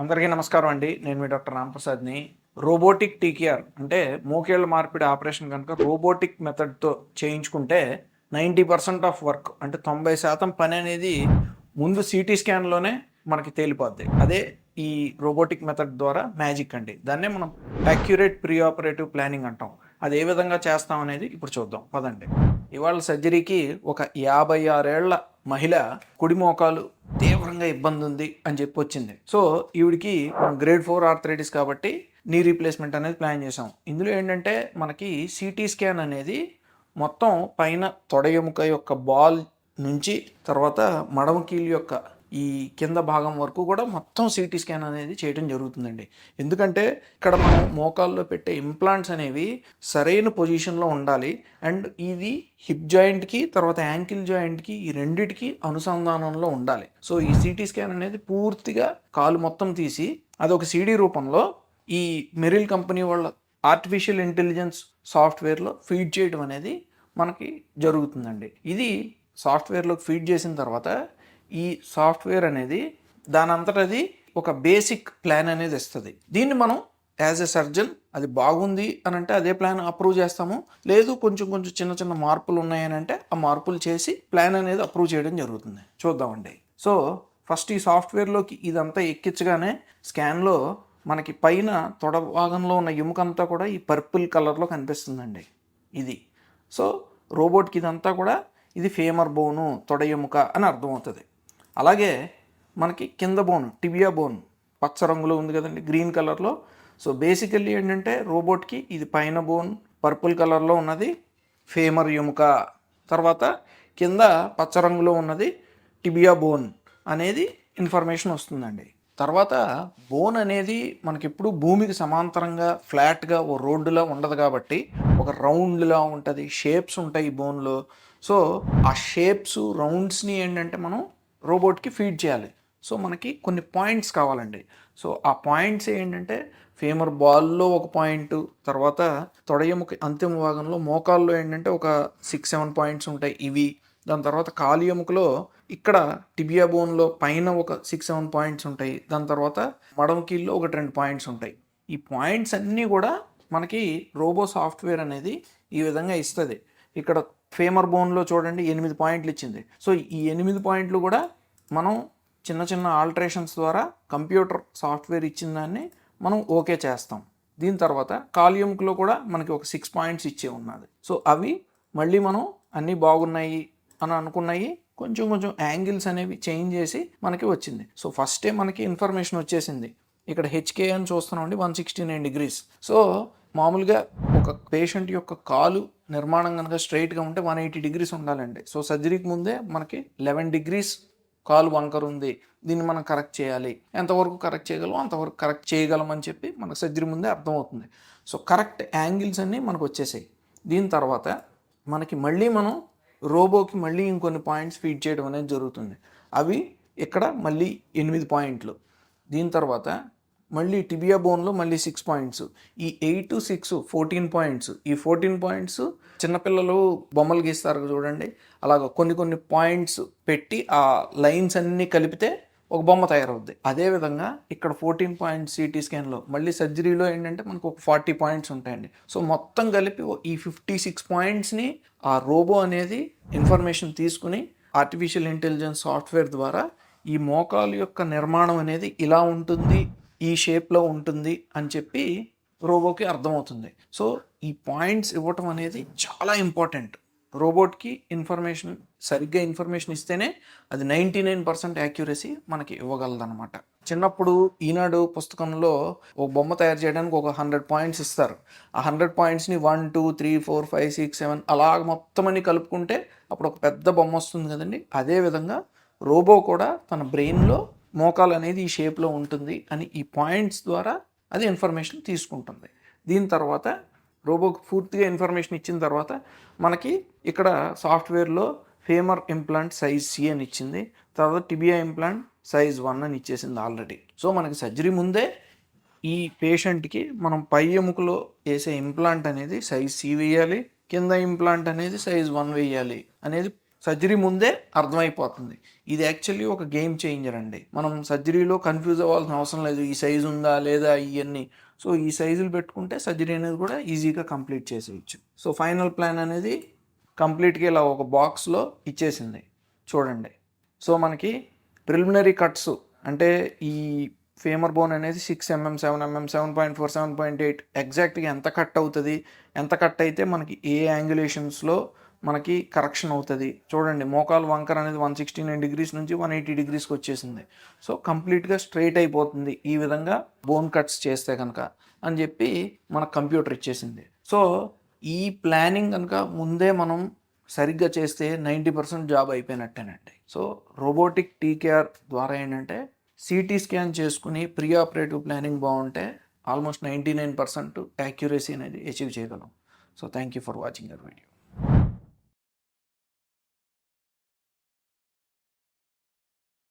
అందరికీ నమస్కారం అండి. నేను మీ డాక్టర్ రాంప్రసాద్ని. రోబోటిక్ టీకేఆర్ అంటే మోకేళ్ల మార్పిడి ఆపరేషన్ కనుక రోబోటిక్ మెథడ్తో చేయించుకుంటే 90% ఆఫ్ వర్క్ అంటే 90% పని అనేది ముందు సిటీ స్కాన్లోనే మనకి తేలిపోద్ది. అదే ఈ రోబోటిక్ మెథడ్ ద్వారా మ్యాజిక్ అండి. దాన్నే మనం అక్యురేట్ ప్రీ ఆపరేటివ్ ప్లానింగ్ అంటాం. అది ఏ విధంగా చేస్తాం అనేది ఇప్పుడు చూద్దాం పదండి. ఇవాళ సర్జరీకి ఒక 56 ఏళ్ల మహిళ కుడి మోకాలు తీవ్రంగా ఇబ్బంది ఉంది అని చెప్పి వచ్చింది. సో ఈవిడికి మనం గ్రేడ్ 4 ఆర్థరైటిస్ కాబట్టి నీ రీప్లేస్మెంట్ అనేది ప్లాన్ చేసాం. ఇందులో ఏంటంటే మనకి సిటీ స్కాన్ అనేది మొత్తం పైన తొడ ఎముక యొక్క బాల్ నుంచి తర్వాత మడమ కీలు యొక్క ఈ కింద భాగం వరకు కూడా మొత్తం సిటీ స్కాన్ అనేది చేయడం జరుగుతుందండి. ఎందుకంటే ఇక్కడ మనం మోకాల్లో పెట్టే ఇంప్లాంట్స్ అనేవి సరైన పొజిషన్లో ఉండాలి. అండ్ ఇది హిప్ జాయింట్కి తర్వాత యాంకిల్ జాయింట్కి ఈ రెండిటికి అనుసంధానంలో ఉండాలి. సో ఈ సిటీ స్కాన్ అనేది పూర్తిగా కాలు మొత్తం తీసి అదొక సిడి రూపంలో ఈ మెరిల్ కంపెనీ వాళ్ళ ఆర్టిఫిషియల్ ఇంటెలిజెన్స్ సాఫ్ట్వేర్లో ఫీడ్ చేయడం అనేది మనకి జరుగుతుందండి. ఇది సాఫ్ట్వేర్లోకి ఫీడ్ చేసిన తర్వాత ఈ సాఫ్ట్వేర్ అనేది దాని అంతటది ఒక బేసిక్ ప్లాన్ అనేది ఇస్తుంది. దీన్ని మనం యాజ్ ఎ సర్జన్ అది బాగుంది అని అంటే అదే ప్లాన్ అప్రూవ్ చేస్తాము. లేదు కొంచెం చిన్న చిన్న మార్పులు ఉన్నాయని అంటే ఆ మార్పులు చేసి ప్లాన్ అనేది అప్రూవ్ చేయడం జరుగుతుంది. చూద్దామండి. సో ఫస్ట్ ఈ సాఫ్ట్వేర్లోకి ఇదంతా ఎక్కించగానే స్కాన్లో మనకి పైన తొడ భాగంలో ఉన్న ఎముకంతా కూడా ఈ పర్పుల్ కలర్లో కనిపిస్తుందండి. ఇది సో రోబోట్కి ఇదంతా కూడా ఇది ఫేమర్ బోను తొడ ఎముక అని అర్థమవుతుంది. అలాగే మనకి కింద బోన్ టిబియా బోన్ పచ్చ రంగులో ఉంది కదండి, గ్రీన్ కలర్లో. సో బేసికల్లీ ఏంటంటే రోబోట్కి ఇది పైన బోన్ పర్పుల్ కలర్లో ఉన్నది ఫేమర్ ఎముక, తర్వాత కింద పచ్చ రంగులో ఉన్నది టిబియా బోన్ అనేది ఇన్ఫర్మేషన్ వస్తుందండి. తర్వాత బోన్ అనేది మనకి ఎప్పుడు భూమికి సమాంతరంగా ఫ్లాట్గా ఓ రోడ్డులా ఉండదు కాబట్టి ఒక రౌండ్లా ఉంటుంది, షేప్స్ ఉంటాయి ఈ బోన్లో. సో ఆ షేప్స్ రౌండ్స్ని ఏంటంటే మనం రోబోట్కి ఫీడ్ చేయాలి. సో మనకి కొన్ని పాయింట్స్ కావాలండి. సో ఆ పాయింట్స్ ఏంటంటే ఫేమర్ బాల్లో ఒక పాయింట్, తర్వాత తొడ ఎముక అంతిమ భాగంలో మోకాల్లో ఏంటంటే ఒక 6-7 పాయింట్స్ ఉంటాయి ఇవి. దాని తర్వాత కాలి ఎముకలో ఇక్కడ టిబియా బోన్లో పైన ఒక 6-7 పాయింట్స్ ఉంటాయి. దాని తర్వాత మడమ కీల్లో ఒక 2 పాయింట్స్ ఉంటాయి. ఈ పాయింట్స్ అన్నీ కూడా మనకి రోబో సాఫ్ట్వేర్ అనేది ఈ విధంగా ఇస్తుంది. ఇక్కడ ఫేమర్ బోన్లో చూడండి 8 పాయింట్లు ఇచ్చింది. సో ఈ 8 పాయింట్లు కూడా మనం చిన్న ఆల్టరేషన్స్ ద్వారా కంప్యూటర్ సాఫ్ట్వేర్ ఇచ్చిన దాన్ని మనం ఓకే చేస్తాం. దీని తర్వాత కాలియంలో కూడా మనకి ఒక 6 పాయింట్స్ ఇచ్చే ఉన్నది. సో అవి మళ్ళీ మనం అన్నీ బాగున్నాయి అని అనుకున్నాయి కొంచెం యాంగిల్స్ అనేవి చేంజ్ చేసి మనకి వచ్చింది. సో ఫస్టే మనకి ఇన్ఫర్మేషన్ వచ్చేసింది. ఇక్కడ హెచ్కే అని చూస్తున్నామండి 169 degrees. సో మామూలుగా ఒక పేషెంట్ యొక్క కాలు నిర్మాణం కనుక స్ట్రైట్గా ఉంటే 180 degrees ఉండాలండి. సో సర్జరీకి ముందే మనకి 11 degrees కాలు వంకర్ ఉంది, దీన్ని మనం కరెక్ట్ చేయాలి. ఎంతవరకు కరెక్ట్ చేయగలం అంతవరకు కరెక్ట్ చేయగలం అని చెప్పి మనకు సర్జరీ ముందే అర్థమవుతుంది. సో కరెక్ట్ యాంగిల్స్ అన్నీ మనకు వచ్చేసాయి. దీని తర్వాత మనకి మళ్ళీ మనం రోబోకి మళ్ళీ ఇంకొన్ని పాయింట్స్ ఫీడ్ చేయడం అనేది జరుగుతుంది. అవి ఇక్కడ మళ్ళీ 8 పాయింట్లు. దీని తర్వాత మళ్ళీ టిబియా బోన్లో మళ్ళీ 6 పాయింట్స్. ఈ 8, 6 14 పాయింట్స్. ఈ 14 పాయింట్స్ చిన్నపిల్లలు బొమ్మలు గీస్తారు చూడండి, అలాగ కొన్ని పాయింట్స్ పెట్టి ఆ లైన్స్ అన్నీ కలిపితే ఒక బొమ్మ తయారవుద్ది. అదేవిధంగా ఇక్కడ 14 పాయింట్స్ సిటీ స్కాన్లో మళ్ళీ సర్జరీలో ఏంటంటే మనకు ఒక 40 పాయింట్స్ ఉంటాయండి. సో మొత్తం కలిపి ఈ 56 పాయింట్స్ని ఆ రోబో అనేది ఇన్ఫర్మేషన్ తీసుకుని ఆర్టిఫిషియల్ ఇంటెలిజెన్స్ సాఫ్ట్వేర్ ద్వారా ఈ మోకాలు యొక్క నిర్మాణం అనేది ఇలా ఉంటుంది, ఈ షేప్లో ఉంటుంది అని చెప్పి రోబోకి అర్థమవుతుంది. సో ఈ పాయింట్స్ ఇవ్వటం అనేది చాలా ఇంపార్టెంట్. రోబోట్కి సరిగ్గా ఇన్ఫర్మేషన్ ఇస్తేనే అది 99% యాక్యురసీ మనకి ఇవ్వగలదన్నమాట. చిన్నప్పుడు ఈనాడు పుస్తకంలో ఒక బొమ్మ తయారు చేయడానికి ఒక 100 పాయింట్స్ ఇస్తారు. ఆ 100 పాయింట్స్ని 1, 2, 3, 4, 5, 6, 7 అలాగ మొత్తం అన్ని కలుపుకుంటే అప్పుడు ఒక పెద్ద బొమ్మ వస్తుంది కదండి. అదేవిధంగా రోబో కూడా తన బ్రెయిన్లో మోకాలు అనేది ఈ షేప్లో ఉంటుంది అని ఈ పాయింట్స్ ద్వారా అది ఇన్ఫర్మేషన్ తీసుకుంటుంది. దీని తర్వాత రోబోకి పూర్తిగా ఇన్ఫర్మేషన్ ఇచ్చిన తర్వాత మనకి ఇక్కడ సాఫ్ట్వేర్లో ఫేమర్ ఇంప్లాంట్ సైజ్ C అని ఇచ్చింది, తర్వాత టిబియా ఇంప్లాంట్ సైజ్ 1 అని ఇచ్చేసింది ఆల్రెడీ. సో మనకి సర్జరీ ముందే ఈ పేషెంట్కి మనం పై ఎముకలో వేసే ఇంప్లాంట్ అనేది సైజ్ C వేయాలి, కింద ఇంప్లాంట్ అనేది సైజ్ 1 వేయాలి అనేది సర్జరీ ముందే అర్థమైపోతుంది. ఇది యాక్చువల్లీ ఒక గేమ్ చేంజర్ అండి. మనం సర్జరీలో కన్ఫ్యూజ్ అవ్వాల్సిన అవసరం లేదు, ఈ సైజు ఉందా లేదా ఇవన్నీ. సో ఈ సైజులు పెట్టుకుంటే సర్జరీ అనేది కూడా ఈజీగా కంప్లీట్ చేసేయచ్చు. సో ఫైనల్ ప్లాన్ అనేది కంప్లీట్గా ఇలా ఒక బాక్స్లో ఇచ్చేసింది చూడండి. సో మనకి ప్రిలిమినరీ కట్స్ అంటే ఈ ఫేమర్ బోన్ అనేది 6 mm, 7 mm, 7.4, 7.8 ఎగ్జాక్ట్గా ఎంత కట్ అవుతుంది, ఎంత కట్ అయితే మనకి ఏ యాంగులేషన్స్లో మనకి కరెక్షన్ అవుతుంది చూడండి. మోకాలు వంకర్ అనేది 169 degrees నుంచి 180 degreesకి వచ్చేసింది. సో కంప్లీట్గా స్ట్రైట్ అయిపోతుంది ఈ విధంగా బోన్ కట్స్ చేస్తే కనుక అని చెప్పి మనకు కంప్యూటర్ ఇచ్చేసింది. సో ఈ ప్లానింగ్ కనుక ముందే మనం సరిగ్గా చేస్తే 90% జాబ్ అయిపోయినట్టేనండి. సో రోబోటిక్ టీకేఆర్ ద్వారా ఏంటంటే సిటీ స్కాన్ చేసుకుని ప్రీ ఆపరేటివ్ ప్లానింగ్ బాగుంటే ఆల్మోస్ట్ 99% యాక్యురసీ అనేది అచీవ్ చేయగలం. So thank you for watching our video.